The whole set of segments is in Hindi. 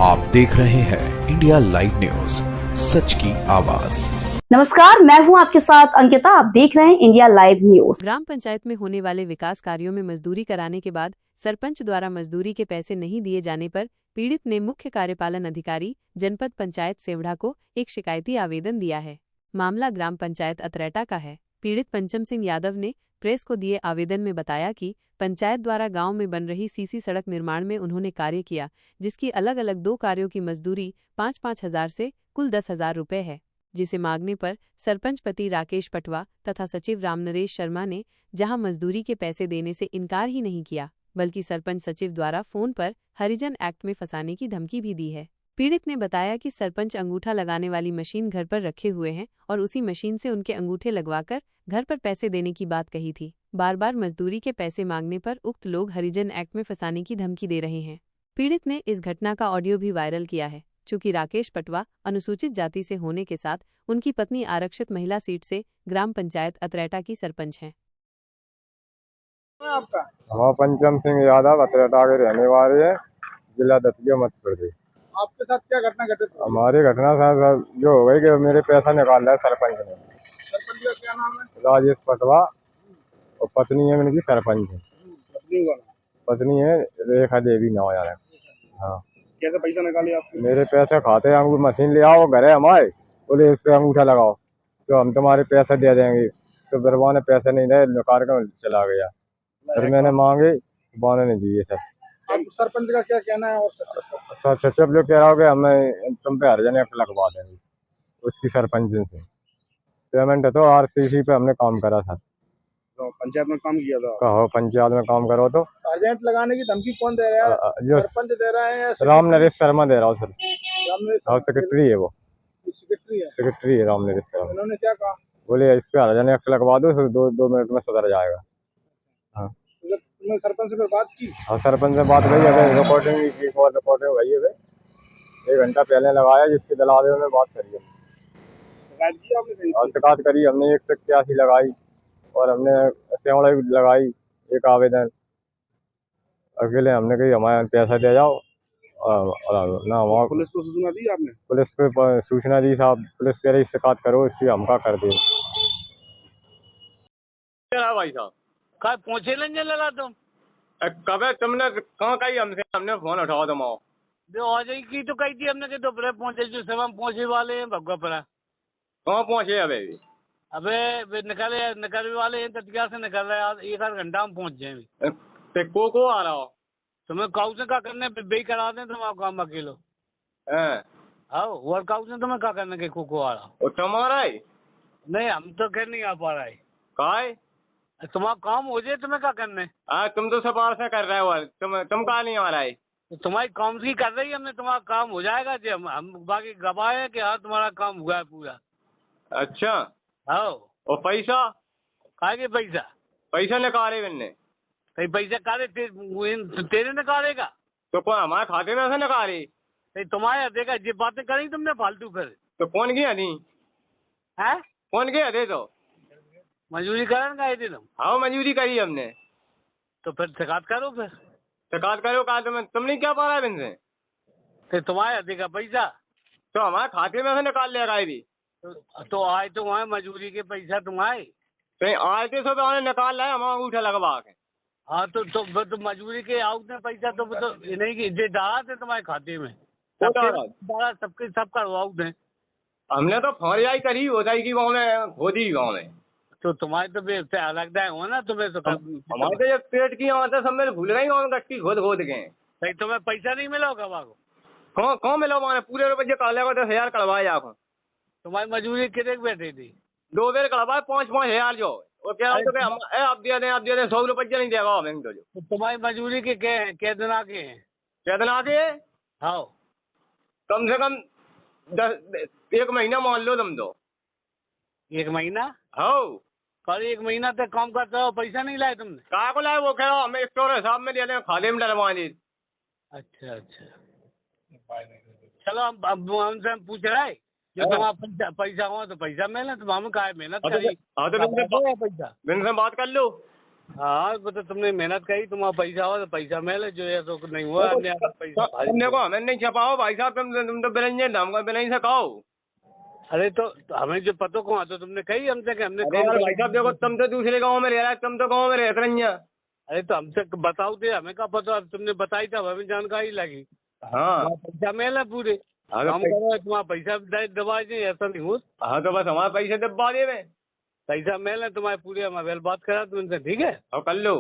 आप देख रहे हैं इंडिया लाइव न्यूज, सच की आवाज। नमस्कार, मैं हूं आपके साथ अंकिता। आप देख रहे हैं इंडिया लाइव न्यूज। ग्राम पंचायत में होने वाले विकास कार्यों में मजदूरी कराने के बाद सरपंच द्वारा मजदूरी के पैसे नहीं दिए जाने पर पीड़ित ने मुख्य कार्यपालन अधिकारी जनपद पंचायत सेवढ़ा को एक शिकायती आवेदन दिया है। मामला ग्राम पंचायत अतरेटा का है। पीड़ित पंचम सिंह यादव ने प्रेस को दिए आवेदन में बताया कि पंचायत द्वारा गांव में बन रही सीसी सड़क निर्माण में उन्होंने कार्य किया, जिसकी अलग अलग 2 कार्यों की मजदूरी 5-5 हजार से कुल 10,000 रुपये है, जिसे मांगने पर सरपंच पति राकेश पटवा तथा सचिव रामनरेश शर्मा ने जहां मजदूरी के पैसे देने से इनकार ही नहीं किया, बल्कि सरपंच सचिव द्वारा फोन पर हरिजन एक्ट में फंसाने की धमकी भी दी है। पीड़ित ने बताया कि सरपंच अंगूठा लगाने वाली मशीन घर पर रखे हुए हैं और उसी मशीन से उनके अंगूठे लगवाकर घर पर पैसे देने की बात कही थी। बार बार मजदूरी के पैसे मांगने पर उक्त लोग हरिजन एक्ट में फंसाने की धमकी दे रहे हैं। पीड़ित ने इस घटना का ऑडियो भी वायरल किया है। चूंकि राकेश पटवा अनुसूचित जाति से होने के साथ उनकी पत्नी आरक्षित महिला सीट से ग्राम पंचायत अतरेटा की सरपंच हैं। हम पंचम सिंह यादव अतरेटा के रहने वाले हैं, जिला दतिया मध्य प्रदेश। आपके साथ क्या घटना घटित हुई? हमारी घटना साहब जो हो गई कि मेरे पैसा निकाल रहा है सरपंच ने। सरपंच का क्या नाम है? राजेश पटवा और पत्नी है उनकी सरपंच है। पत्नी है रेखा देवी नाम यार है। हाँ, कैसे पैसा निकाले आपके? मेरे पैसे खाते हैं, मशीन ले आओ घर है हमारे, बोले इस पे अंगूठा लगाओ तो हम तुम्हारे पैसे दे देंगे। तो बिरवा ने पैसे नहीं दे, निकाल कर चला गया। फिर मैंने मांगे, बाने ने दिए सर। अब सरपंच का क्या कहना है? और सचिव लोग कह रहा हो कि हमें तुम पे हरिजन एक्ट लगवा देंगे उसकी सरपंच से। पेमेंट है तो आरसीसी पे हमने काम करा था। तो पंचायत में काम किया था? कहो पंचायत में काम करो तो एजेंट लगाने की धमकी कौन दे रहा है? जो सरपंच दे रहा है या रामनरेश शर्मा दे रहा हूँ सर। रामनरेश सेक्रेटरी है वो, सेक्रेटरी है। रामनरेश शर्मा। उन्होंने क्या कहा? बोले इस पे हरिजन एक्ट लगवा दो, 2 मिनट में सुधर जाएगा। हाँ, तुमने सरपंच से फिर बात की? हाँ सरपंच से बात हुई है, रिकॉर्डिंग की, और रिकॉर्डिंग हुई है। 1 घंटा पहले लगाया, जिसके दलालों ने बात करी है। शिकायत की आपने? और शिकायत करी हमने 181 लगाई और हमने सेवड़ा लगाई एक आवेदन। अकेले हमने कही हमारे पैसा दे जाओ और ना वहाँ पुलिस को सूचना दी आपने? पुलिस को सूचना दी साहब। पुलिस कह रही शिकायत करो इसकी, हम क्या कर दे भाई साहब। का पहुंचे लेंगे लगा तुम? कब तुमने कहाँ कही हमसे? हमने फोन उठाओ तुम आओ। जो आ जाएगी की तो कही थी हमने कि तो पहले पहुंचे, जो सेवा पहुंचे वाले हैं भगवा पड़ा। कहाँ पहुँचे अबे? अबे निकलने वाले हैं, तटिया से निकल रहे हैं। 1 आध घंटा में पहुंच जाएंगे। को आ रहा हो? तुम्हें काउ से क्या करने बे करा दें तुम काम अकेलो। हाँ, और काउ से तुम्हें क्या करने के को आ रहा? तुम्हारा ही नहीं, हम तो कह नहीं आ पा रहा है। काय तुम्हारा काम हो जाए, तुम्हें क्या करने? तुम तो सब से कर रहे हो, तुम कहा नहीं आ रहा है? तुम्हारी काम की कर रही है हमने, तुम्हारा काम हो जाएगा जी। हम बाकी गवाह है कि हाँ तुम्हारा काम हुआ है पूरा। अच्छा। हाँ। और पैसा? काहे के पैसा? पैसा निकाले मैंने। पैसा काले तेरे निकालेगा तो कौन हमारे खाते में से निकाले? तुम्हारे देखा ये बातें करी तुमने फालतू कर। तो कौन गया नहीं है? कौन गया दे तो मजदूरी करन गए थे तुम? हाँ मजदूरी करी हमने। तो फिर शिकायत करो। फिर शिकायत करो कहा तुम नहीं क्या पा रहा है इनसे? फिर तुम्हारे देखा पैसा तो हमारे खाते में से निकाल लेगा भी। तो आए तो वहाँ मजदूरी के पैसा तुम आए आए थे सब निकाल लाए हमारा अंगूठा लगवा के। हाँ तो मजदूरी के आओ ने पैसा तो नहीं की जे डाला थे तुम्हारे खाते में। सबके सब करवाऊ थे। हमने तो फौरियाई करी हो जाएगी गाँव में, खोदी गाँव में। तो तुम्हारे तो अलग दाए हो ना तुम्हें तो। हमारे तो ये पेट की आवाज़ सब मेरे भूल गई और गट्टी खोद खोद के। तुम्हें पैसा नहीं मिला होगा बाबू? कौन मिला माने पूरे रुपये काले को 10,000 कड़वाए जाकर। तुम्हारी मजदूरी कितने बैठे थी? 2 बेर कड़वाए 5-5 हजार जो। वो कह रहा तो हम आप दे दें 100 रुपये नहीं देगा हमें तो। जो तुम्हारी मजदूरी के कै दिन आगे हैं? कै दिन आगे? हाँ, कम से कम 1 महीना मान लो तुम तो। 1 महीना? हाँ, कल 1 महीना तक काम करते हो, पैसा नहीं लाए तुमने? कहा को लाए? वो कह रहा हमें स्टोर हिसाब में दे दें, खाले में डलवा दी। अच्छा। चलो हमसे हम पूछ रहे हैं जो तुम्हारा पैसा हो तो पैसा मिले। तुम हम कहा मेहनत करी। हाँ तो पैसा मैंने से बात कर लो। हाँ तो तुमने मेहनत करी, तुम्हारा पैसा हुआ तो पैसा मिले, जो है तो नहीं हुआ अन्य पैसा तुमने को हमें नहीं छपाओ भाई साहब, तुम तो बिलेंगे हमको बिलें से कहो। अरे तो हमें जो पता को तो तुमने कही हमसे कि हमने अरे यार भाई साहब देखो, तुम तो दूसरे गाँव में रह रहा है, तुम तो गाँव में रहते नहीं है। अरे तो हमसे बताओ थे, हमें क्या पता, अब तुमने बताई तब हमें जानकारी लगी। हाँ पैसा मिले पूरे, हाँ तो हम करो तुम्हारा पैसा दबा दे, ऐसा नहीं हो। हाँ तो बस हमारे पैसे दबा दे में पैसा मिले तुम्हारे पूरे, हम वेल बात करा तुमसे, ठीक है? और कर लो।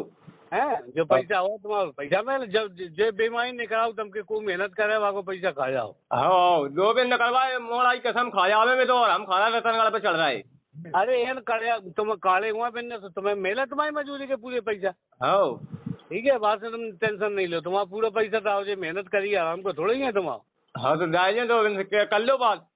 हैं जो पैसा हुआ तुम्हारा पैसा मिले, जब जो बेईमानी नहीं कराओ तुमके को मेहनत करे वहाँ पैसा खा जाओ। हाँ 2 दिन निकलवाए मोड़ाई कसम खा जावे में तो, और हम खाना रतनगढ़ पे चल रहा है। अरे एन करे तुम काले हुआ बिन्ने तो तुम्हें मिला तुम्हारी मजदूरी के पूरे पैसा, हाँ ठीक है? बात से तुम टेंशन नहीं लो, तुम्हारा पूरा पैसा था, जो मेहनत करी है हमको थोड़ा ही है तुम्हारा। हाँ तो जाइए तो कर लो बात।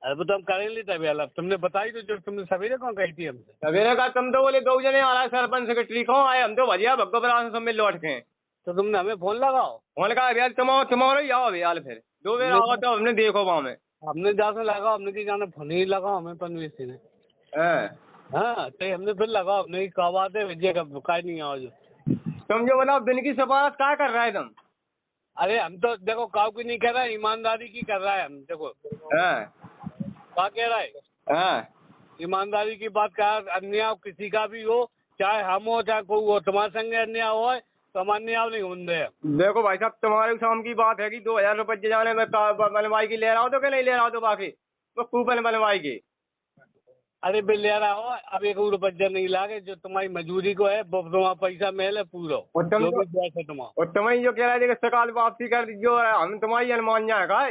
अरे वो तो हम करेंगे तभी, अलग तुमने बताई तो, जो तुमने सवेरे कौन कही थी हमसे? सवेरे का तुम तो बोले 2 जने आ रहा है, सरपंच सेक्रेटरी कौन आए, हम तो भजिया भगो बराबर सब मिल लौट के। तो तुमने हमें फोन लगाओ। फोन का भैया तुम्हारा ही आओ भैया, फिर 2 बेर आओ तो हमने देखो वहाँ में। हमने जहाँ लगाओ, हमने की जाना फोन ही लगाओ हमें पनवेश से ने। हाँ तो हमने फिर लगाओ, हमने कहा बात है विजय का बुकाई नहीं आओ जो। तुम जो बताओ दिन की सिफारिश क्या कर रहा है तुम? अरे हम तो देखो काव की नहीं कर रहा है, ईमानदारी की कर रहा है। हम देखो क्या कह रहा है, ईमानदारी की बात कर, अन्याय किसी का भी हो, चाहे हम हो चाहे कोई हो, तुम्हारे संग अन्याय हो तो हम अन्याय नहीं होंगे। देखो भाई साहब, तुम्हारे शाम की बात है कि 2000 रुपये जाने में बनवाई की ले रहा हो तो क्या नहीं ले रहा हो, तो बाकी वो कूपन बनवाई की। अरे बिल ले रहा हो, अब 1 रुपया नहीं लागे, जो तुम्हारी मजदूरी को है वो तुम्हारा पैसा मिले पूरा, जो भी है तुम्हारा। और तुम्हें जो कह रहा है सकाल वापसी कर दीजिए, हम तुम्हारी अनुमान जाएगा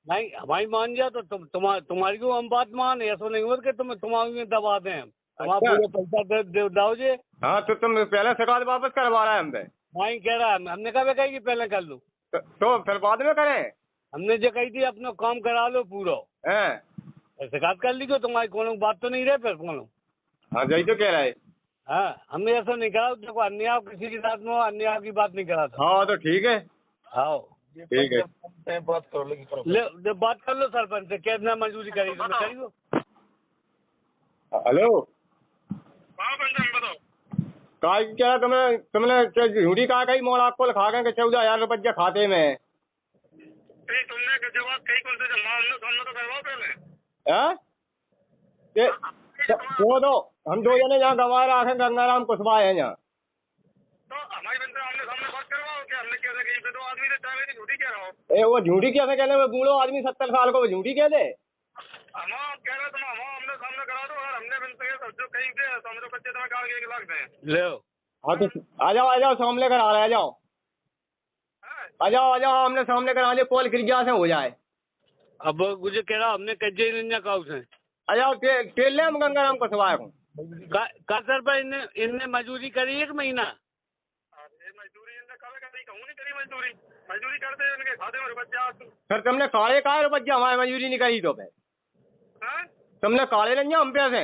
नहीं हमारी मान जाए तो तुम्हारी को हम बात मान, ऐसा नहीं हो कि तुम्हारी में दबा दें हम, तुम्हारा पूरा पैसा दाओ जे। हाँ तो तुम पहले सकाल वापस करवा रहा है हमसे? नहीं कह रहा है, हमने कहा कही कि पहले कर लो, तो फिर बाद में करें? हमने जो कही थी अपना काम करा लो पूरा, शिकायत कर लीजिए, तुम्हारी कोनो बात तो नहीं रहे फिर कोनो। हाँ यही तो कह रहा है। हाँ हमने ऐसा नहीं करा, देखो अन्याय किसी के साथ में अन्याय की बात नहीं करा था। हाँ तो ठीक है, हाँ ठीक है, बात कर लो, बात कर लो सरपंच से, कितना मजदूरी करी तुमने करी हो। हेलो का क्या तुमने झूठी कहा कही मोड़ आपको लिखा गए 14,000 रुपया खाते में? तुमने जवाब कही कौन से हमने तो करवाओ पहले। दो हम 2 जने यहाँ गवार आखे गंगाराम कुशवाहा है यहाँ, तो हमारी बनते आमने सामने बात करवाओ कि हमने कैसे कही पे 2 आदमी ने चाहे मेरी झूठी कह रहा हो। वो झूठी कैसे कहने में, बूढ़ो आदमी 70 साल को झूठी कह दे? हम कह रहे तुम हमने सामने करा दो, और हमने बनते जो कहीं दे तो हम तो बच्चे तुम्हें काट के लाख दें। ले हाँ तो आ जाओ सामने करा रहे, आ जाओ हमने सामने करा लिया, कॉल क्रिया से हो जाए। अब मुझे कह रहा हमने कज्जे नहीं काउ से आ जाओ तेल ले, हम गंगाराम कुशवाहा को का सर पर इनने मजदूरी करी 1 महीना। मजदूरी इनने कभी कहूँ नहीं करी, मजदूरी करते हैं इनके खाते में बच्चा। फिर तुमने काले का रुपया हमारी मजदूरी नहीं करी, तो फिर तुमने काले नहीं हम पैसे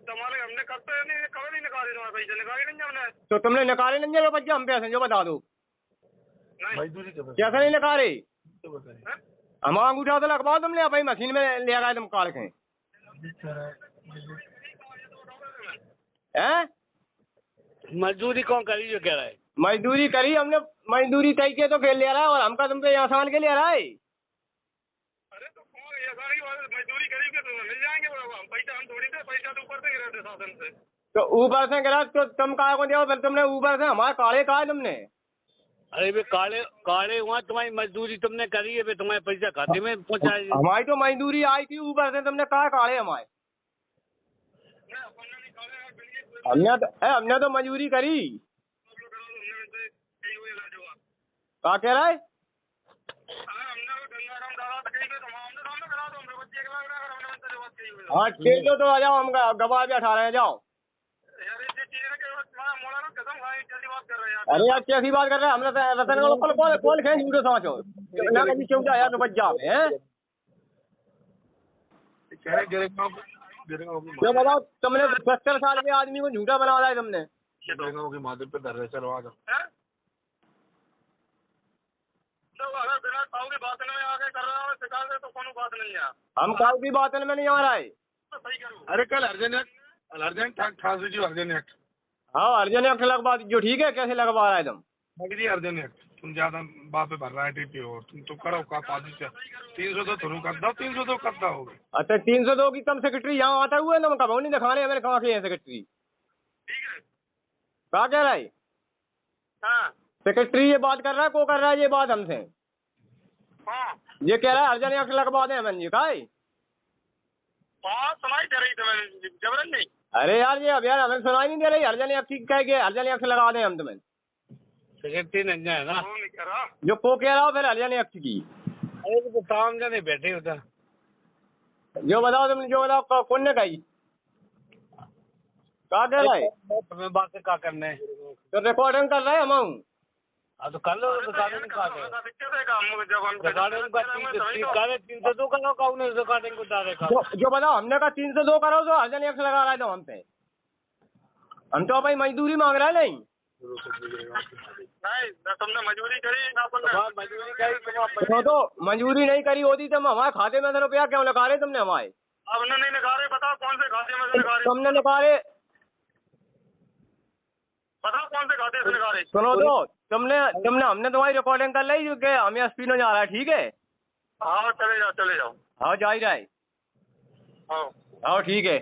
तुम्हारे हमने करते नहीं, कभी नहीं निकाले तुम्हारे पैसे, निकाले नहीं हमने। तो तुमने निकाले नहीं रुपया हम पैसे, जो बता दो मजदूरी कैसे नहीं निकाले? हम अंगूठा तो लगवाओ तुमने, अपनी मशीन में ले गए तुम काट के। मजदूरी कौन करी जो कह रहा है? मजदूरी करी हमने, मजदूरी तय के तो खेल ले रहा है, और हमका तुम पे आसान के ले रहा है। अरे तो कौन ये सारी मजदूरी करेंगे तो मिल जाएंगे, पैसा हम थोड़ी थे, पैसा तो ऊपर से गिरा शासन से। तो ऊपर से गिरा तो तुम कहा को दिया, फिर तुमने ऊपर से हमारे काले कहा तुमने? अरे वे काले हुआ, तुम्हारी मजदूरी तुमने करी है, वे तुम्हारे पैसा खाते में पहुँचाए। हमारी तो मजदूरी आई थी, ऊपर से तुमने कहा काले हमारे। हमने तो मजदूरी करी। क्या कह रहा है? हाँ ठीक है, तो आ जाओ, हम गवाह भी 18 हैं, जाओ। अरे यार कैसी बात कर रहे हैं, हमने रतन कॉल खेल झूठे समझो ना, कभी 14,000 रुपया है। तो बताओ, तुमने 70 साल के आदमी को झूठा बना रहा है तुमने। माधुर पे धर रहे, चलो आ जाओ। तो अगर बिना काऊ की बात में आगे कर रहा है शिकार से, तो कोनो बात नहीं है। हम काऊ की बात में नहीं आ रहा है। तो सही करो। अरे कल अर्जेंट ठास दीजिए, अर्जेंट। हाँ अर्जन एक्ट लगवा दीजिए, ठीक है, कैसे लगवा रहा है तुम? जी अर्जन तुम ज्यादा बाप पे भर रहा है टीपी और तुम तो करो का 302 तुम कर दो, 302 करता होगा। अच्छा 302 की तुम सेक्रेटरी यहाँ आता हुआ तुम कब नहीं दिखाने, मैंने कहा है सेक्रेटरी क्या कह रहा है? हाँ सेक्रेटरी ये बात कर रहा है, को कर रहा है ये बात हमसे? हाँ ये कह रहा है अर्जन एक्ट लगवा दे हमें, जी का हाँ सुनाई दे रही तुम्हें जबरन नहीं। अरे यार ये अब यार हमें सुनाई नहीं दे रही, अर्जन एक्ट कह के अर्जन एक्ट लगा दें हम तुम्हें? सेक्रेटरी नहीं है ना नहीं कह रहा। जो को कह रहा हो फिर अर्जन एक्ट की, अरे तो काम जाने बैठे उधर। जो बताओ तुम, जो बताओ कौन ने कही, क्या कह रहा है? तुम्हें बातें क्या करने हैं? तो रिकॉर्डिंग कर रहे हैं हम। तो कर लो रिकॉर्डिंग का रिकॉर्डिंग 302 करो कौन रिकॉर्डिंग को डालेगा? जो बताओ, हमने कहा 302 करो तो अर्जन एक्ट लगा रहा है तो हम पे, हम तो भाई मजदूरी मांग रहे हैं। नहीं तुमने मजबूरी करी ना, मजदूरी करी तो मजबूरी नहीं करी होती तो हमारे खाते में रुपया क्यों लगा रहे तुमने हमारे? अब नहीं लगा रहे, बताओ कौन से खाते में से लगा रहे? तुमने लगा रहे, बताओ कौन से खाते से लगा रहे? सुनो तो तुमने हमने तुम्हारी रिकॉर्डिंग कर ली जो कि हमें एसपी ने जा रहा है, ठीक है? हाँ चले जाओ हाँ जा ही रहा है। हाँ हाँ ठीक है।